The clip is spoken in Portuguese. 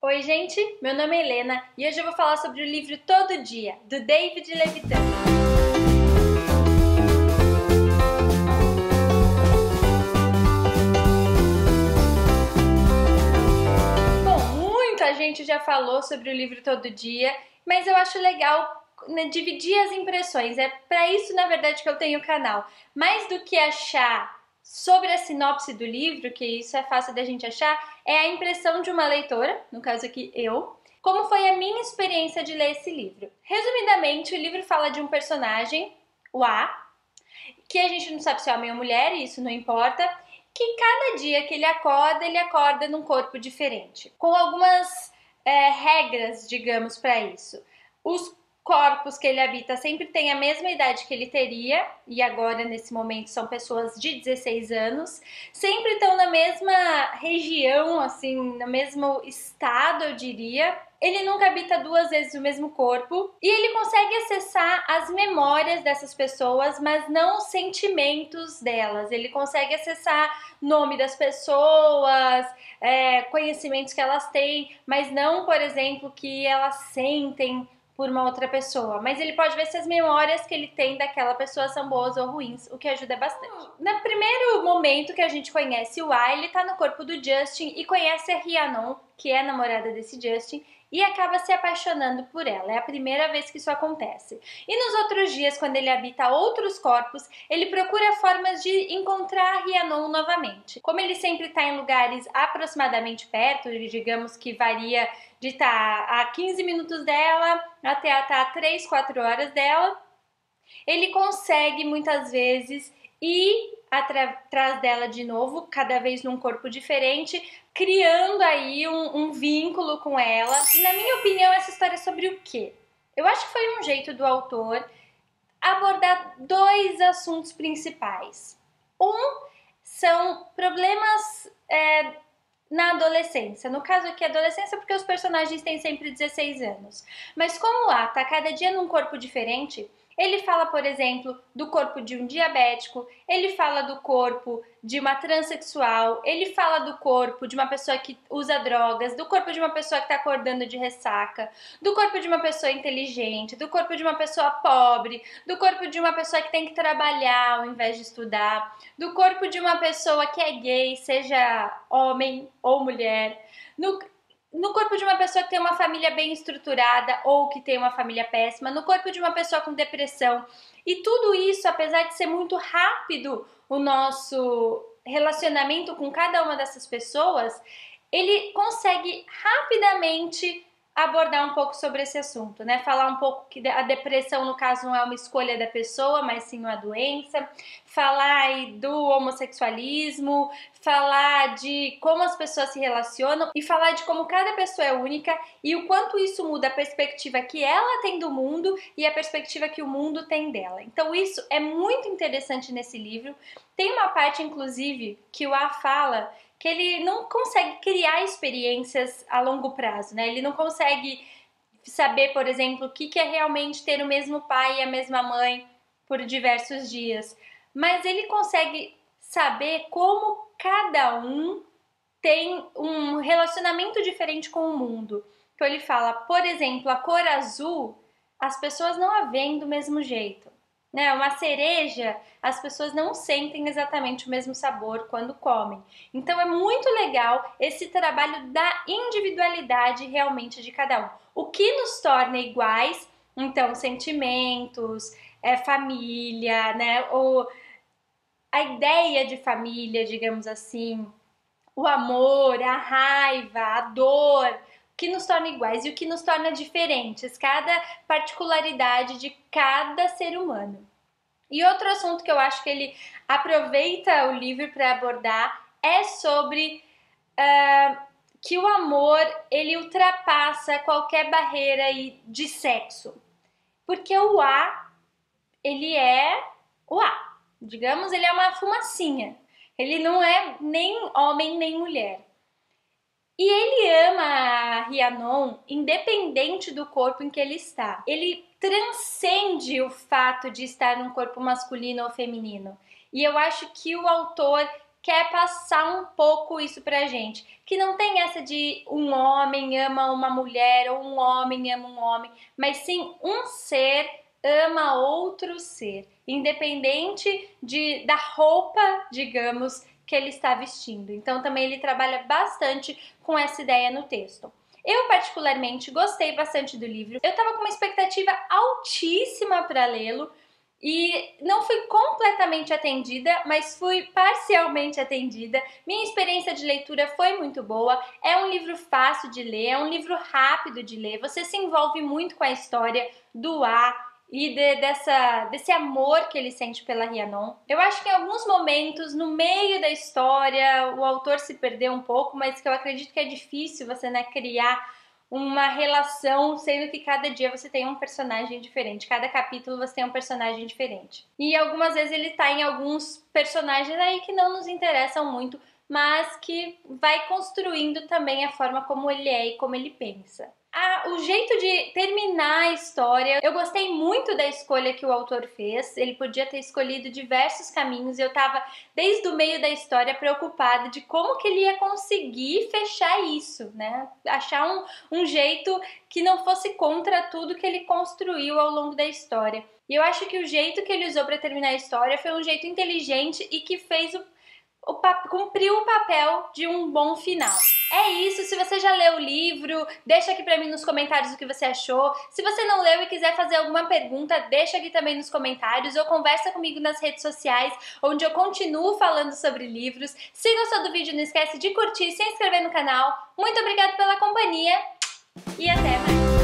Oi, gente, meu nome é Helena e hoje eu vou falar sobre o livro Todo Dia, do David Levitan. Bom, muita gente já falou sobre o livro Todo Dia, mas eu acho legal, né, dividir as impressões. É para isso, na verdade, que eu tenho o canal. Mais do que achar sobre a sinopse do livro, que isso é fácil da gente achar, é a impressão de uma leitora, no caso aqui eu, como foi a minha experiência de ler esse livro. Resumidamente, o livro fala de um personagem, o A, que a gente não sabe se é homem ou mulher, e isso não importa, que cada dia que ele acorda num corpo diferente, com algumas regras, digamos, para isso. Os corpos que ele habita sempre têm a mesma idade que ele teria, e agora, nesse momento, são pessoas de 16 anos, sempre estão na mesma região, assim, no mesmo estado, eu diria. Ele nunca habita duas vezes o mesmo corpo e ele consegue acessar as memórias dessas pessoas, mas não os sentimentos delas. Ele consegue acessar nome das pessoas, conhecimentos que elas têm, mas não, por exemplo, que elas sentem por uma outra pessoa, mas ele pode ver se as memórias que ele tem daquela pessoa são boas ou ruins, o que ajuda bastante. No primeiro momento que a gente conhece o A, ele tá no corpo do Justin e conhece a Rhiannon, que é a namorada desse Justin, e acaba se apaixonando por ela. É a primeira vez que isso acontece. E nos outros dias, quando ele habita outros corpos, ele procura formas de encontrar a Rhiannon novamente. Como ele sempre está em lugares aproximadamente perto, digamos que varia de estar a 15 minutos dela até estar a 3, 4 horas dela, ele consegue muitas vezes ir atrás dela de novo, cada vez num corpo diferente, criando aí um vínculo com ela. E, na minha opinião, essa história é sobre o quê? Eu acho que foi um jeito do autor abordar dois assuntos principais. Um são problemas na adolescência. No caso aqui, adolescência, porque os personagens têm sempre 16 anos. Mas como lá tá cada dia num corpo diferente, ele fala, por exemplo, do corpo de um diabético, ele fala do corpo de uma transexual, ele fala do corpo de uma pessoa que usa drogas, do corpo de uma pessoa que está acordando de ressaca, do corpo de uma pessoa inteligente, do corpo de uma pessoa pobre, do corpo de uma pessoa que tem que trabalhar ao invés de estudar, do corpo de uma pessoa que é gay, seja homem ou mulher, no corpo de uma pessoa que tem uma família bem estruturada ou que tem uma família péssima, no corpo de uma pessoa com depressão. E tudo isso, apesar de ser muito rápido o nosso relacionamento com cada uma dessas pessoas, ele consegue rapidamente abordar um pouco sobre esse assunto, né? Falar um pouco que a depressão, no caso, não é uma escolha da pessoa, mas sim uma doença. Falar aí do homossexualismo, falar de como as pessoas se relacionam e falar de como cada pessoa é única e o quanto isso muda a perspectiva que ela tem do mundo e a perspectiva que o mundo tem dela. Então isso é muito interessante nesse livro. Tem uma parte, inclusive, que o A fala que ele não consegue criar experiências a longo prazo, né? Ele não consegue saber, por exemplo, o que é realmente ter o mesmo pai e a mesma mãe por diversos dias. Mas ele consegue saber como cada um tem um relacionamento diferente com o mundo. Então ele fala, por exemplo, a cor azul, as pessoas não a veem do mesmo jeito. Né? Uma cereja, as pessoas não sentem exatamente o mesmo sabor quando comem. Então é muito legal esse trabalho da individualidade realmente de cada um. O que nos torna iguais, então, sentimentos, família, né? A ideia de família, digamos assim, o amor, a raiva, a dor, o que nos torna iguais e o que nos torna diferentes, cada particularidade de cada ser humano. E outro assunto que eu acho que ele aproveita o livro para abordar é sobre que o amor ele ultrapassa qualquer barreira de sexo, porque o A ele é o A, digamos, ele é uma fumacinha. Ele não é nem homem nem mulher. E ele ama a Rhiannon independente do corpo em que ele está. Ele transcende o fato de estar num corpo masculino ou feminino. E eu acho que o autor quer passar um pouco isso pra gente. Que não tem essa de um homem ama uma mulher ou um homem ama um homem, mas sim um ser ama outro ser, independente da roupa, digamos, que ele está vestindo. Então também ele trabalha bastante com essa ideia no texto. Eu particularmente gostei bastante do livro. Eu estava com uma expectativa altíssima para lê-lo e não fui completamente atendida, mas fui parcialmente atendida. Minha experiência de leitura foi muito boa. É um livro fácil de ler, é um livro rápido de ler. Você se envolve muito com a história do A e desse amor que ele sente pela Rhiannon. Eu acho que em alguns momentos, no meio da história, o autor se perdeu um pouco, mas que eu acredito que é difícil você, né, criar uma relação, sendo que cada dia você tem um personagem diferente, cada capítulo você tem um personagem diferente. E algumas vezes ele tá em alguns personagens aí que não nos interessam muito, mas que vai construindo também a forma como ele é e como ele pensa. O jeito de terminar a história, eu gostei muito da escolha que o autor fez. Ele podia ter escolhido diversos caminhos e eu tava desde o meio da história preocupada de como que ele ia conseguir fechar isso, né? Achar um jeito que não fosse contra tudo que ele construiu ao longo da história. E eu acho que o jeito que ele usou para terminar a história foi um jeito inteligente e que fez cumpriu o papel de um bom final. É isso, se você já leu o livro, deixa aqui pra mim nos comentários o que você achou. Se você não leu e quiser fazer alguma pergunta, deixa aqui também nos comentários ou conversa comigo nas redes sociais, onde eu continuo falando sobre livros. Se gostou do vídeo, não esquece de curtir e se inscrever no canal. Muito obrigada pela companhia e até mais!